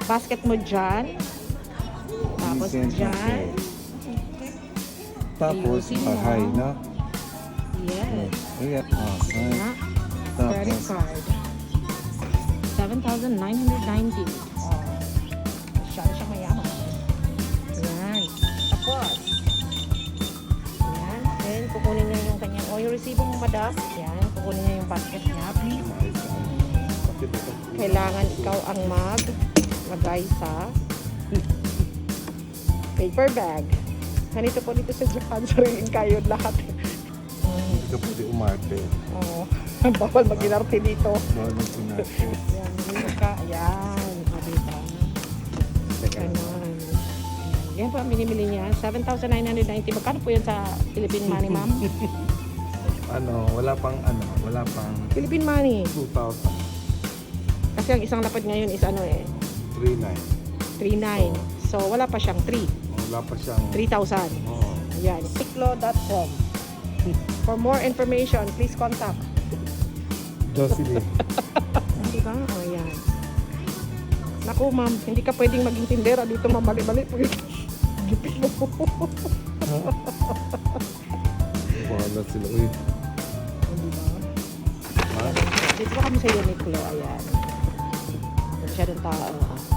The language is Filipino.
basket mo dyan. Tapos dyan. Tapos, Ayusin mo. high na. Yes. Ayan. Na. Credit Tapos, card. 7,990. Oh. Masyado siya mayaman. Ayan. Tapos. Ayan. Then, kukunin niya yung kanyang, yung resibo mo, madam. Ayan. Kukunin niya yung basket niya. Kailangan ikaw ang maglagay sa paper bag. Ganito po dito sa Japan, sariling kayo lahat. hindi ka pwede umarte. Oo. Bawal mag-inarte dito. Bawal mag-umarte. Ayan, hindi ka. Ayan. O, diba? Ganon. Yan po ang binibili niya. 7,990. Magkano po yan sa Philippine money, ma'am? Wala pang Philippine money. 2,000. Kasi ang isang lapad ngayon is 3,900. 3,900. So, wala pa siyang 3. Wala pa siyang 3,000. Oo. Ayan. uniqlo.com. For more information, please contact. Jocelyn. Diba? O, yan. Naku, ma'am, hindi ka pwedeng maging tindera dito, ma'am. Mali-mali po yung gipit mo. Wala sila. Uy. Diba? Dito pa kami sa Uniqlo. Ayan. Masyadong tao.